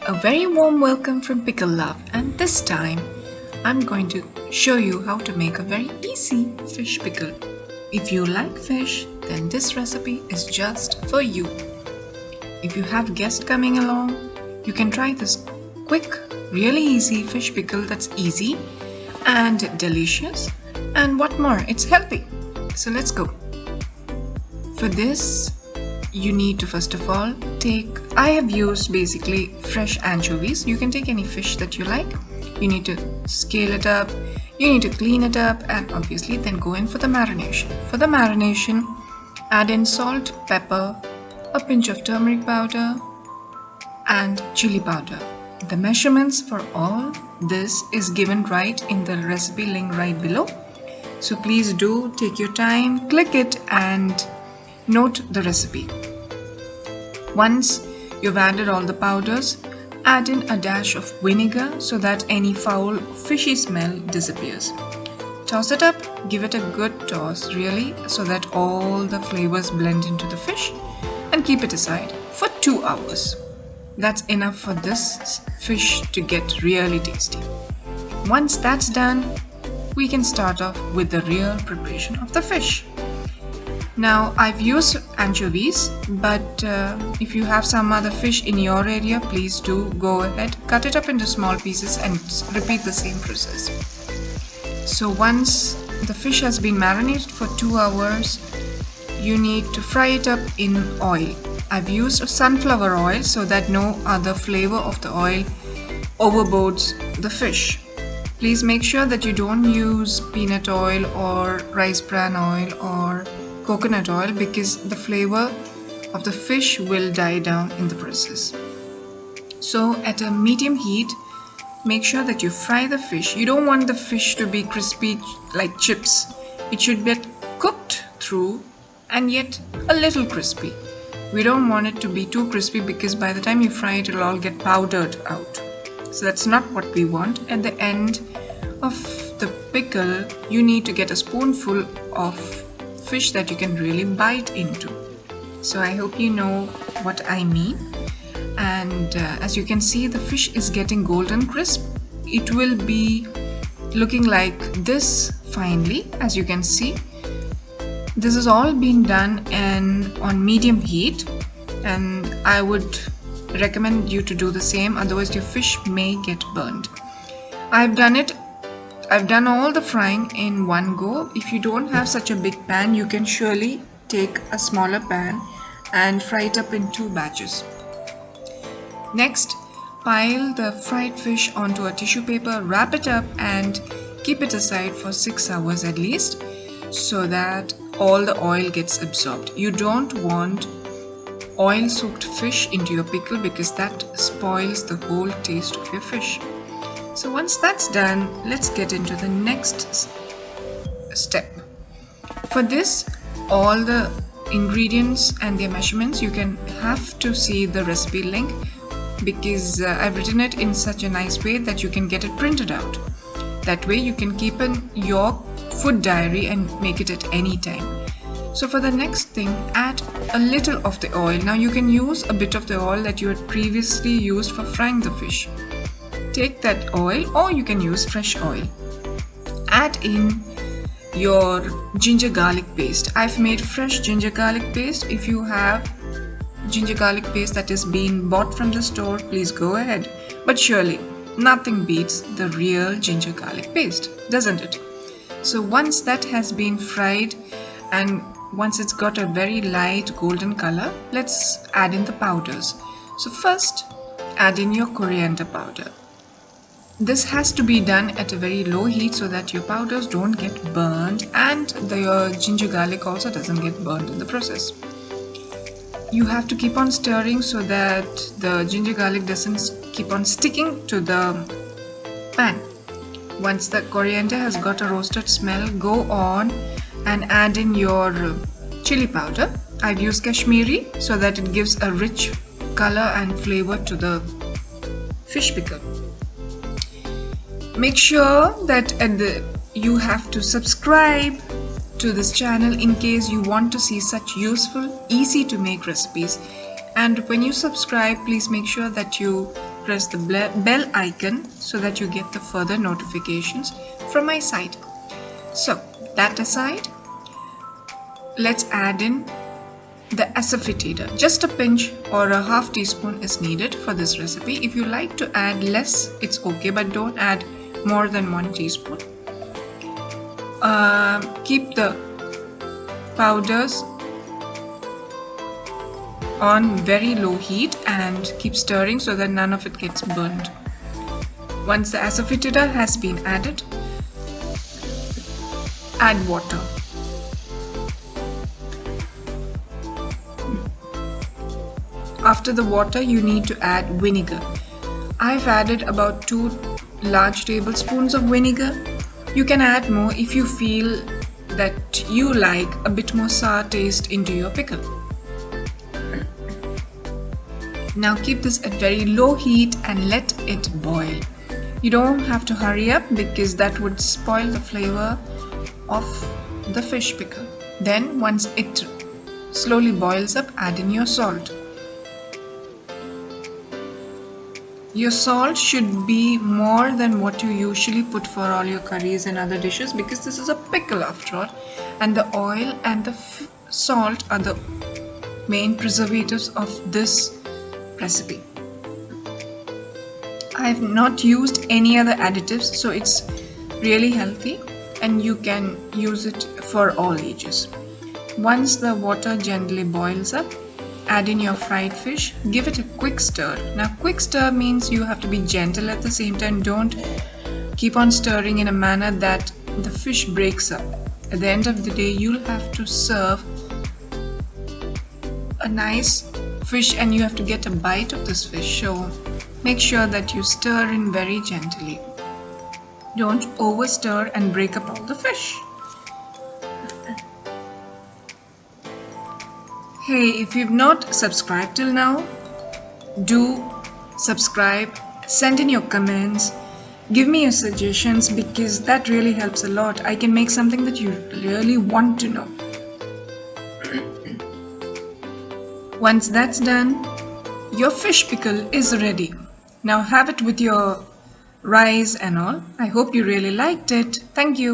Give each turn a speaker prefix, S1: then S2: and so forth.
S1: A very warm welcome from Pickle Love, and this time I'm going to show you how to make a very easy fish pickle. If you like fish, then this recipe is just for you. If you have guests coming along, you can try this quick, really easy fish pickle that's easy and delicious, and what more, it's healthy. So let's go. For this, you need to first of all I have used basically fresh anchovies. You can take any fish that you like. You need to scale it up, you need to clean it up, and obviously then go in for the marination. For the marination, add in salt, pepper, a pinch of turmeric powder and chili powder. The measurements for all this is given right in the recipe link right below. So please do take your time, click it and note the recipe. Once you've added all the powders, add in a dash of vinegar so that any foul, fishy smell disappears. Toss it up, give it a good toss really so that all the flavors blend into the fish, and keep it aside for 2 hours. That's enough for this fish to get really tasty. Once that's done, we can start off with the real preparation of the fish. Now I've used anchovies, but if you have some other fish in your area, please do go ahead, cut it up into small pieces and repeat the same process. So once the fish has been marinated for 2 hours, you need to fry it up in oil. I've used sunflower oil so that no other flavor of the oil overboards the fish. Please make sure that you don't use peanut oil or rice bran oil or coconut oil, because the flavor of the fish will die down in the process. So at a medium heat, make sure that you fry the fish. You don't want the fish to be crispy like chips. It should get cooked through and yet a little crispy. We don't want it to be too crispy, because by the time you fry it, it'll all get powdered out. So that's not what we want. At the end of the pickle, you need to get a spoonful of fish that you can really bite into. So I hope you know what I mean. And as you can see, the fish is getting golden crisp. It will be looking like this finally, as you can see. This has all been done on medium heat, and I would recommend you to do the same, otherwise your fish may get burned. I've done all the frying in one go. If you don't have such a big pan, you can surely take a smaller pan and fry it up in 2 batches. Next, pile the fried fish onto a tissue paper, wrap it up and keep it aside for 6 hours at least, so that all the oil gets absorbed. You don't want oil-soaked fish into your pickle, because that spoils the whole taste of your fish. So once that's done, let's get into the next step. For this, all the ingredients and their measurements, you can have to see the recipe link, because I've written it in such a nice way that you can get it printed out. That way you can keep in your food diary and make it at any time. So for the next thing, add a little of the oil. Now you can use a bit of the oil that you had previously used for frying the fish. Take that oil, or you can use fresh oil. Add in your ginger garlic paste. I've made fresh ginger garlic paste. If you have ginger garlic paste that is being bought from the store, please go ahead. But surely nothing beats the real ginger garlic paste, doesn't it? So once that has been fried and once it's got a very light golden color, let's add in the powders. So first, add in your coriander powder. This has to be done at a very low heat so that your powders don't get burned and your ginger garlic also doesn't get burned in the process. You have to keep on stirring so that the ginger garlic doesn't keep on sticking to the pan. Once the coriander has got a roasted smell, go on and add in your chili powder. I've used Kashmiri so that it gives a rich color and flavor to the fish pickle. Make sure that you have to subscribe to this channel in case you want to see such useful, easy to make recipes. And when you subscribe, please make sure that you press the bell icon so that you get the further notifications from my side. So that aside, let's add in the asafoetida. Just a pinch or a half teaspoon is needed for this recipe. If you like to add less, it's okay, but don't add more than 1 teaspoon. Keep the powders on very low heat and keep stirring so that none of it gets burned. Once the asafoetida has been added, add water. After the water, you need to add vinegar. I've added about 2 large tablespoons of vinegar. You can add more if you feel that you like a bit more sour taste into your pickle. Now keep this at very low heat and let it boil. You don't have to hurry up because that would spoil the flavor of the fish pickle. Then once it slowly boils up, add in your salt. Your salt should be more than what you usually put for all your curries and other dishes because this is a pickle after all, and the oil and the salt are the main preservatives of this recipe. I have not used any other additives, so it's really healthy and you can use it for all ages. Once the water gently boils up, add in your fried fish. Give it a quick stir. Now quick stir means you have to be gentle at the same time. Don't keep on stirring in a manner that the fish breaks up. At the end of the day, you'll have to serve a nice fish and you have to get a bite of this fish, so make sure that you stir in very gently. Don't over stir and break up all the fish. Hey, if you've not subscribed till now, do subscribe, send in your comments, give me your suggestions because that really helps a lot. I can make something that you really want to know. Once that's done, your fish pickle is ready. Now have it with your rice and all. I hope you really liked it. Thank you.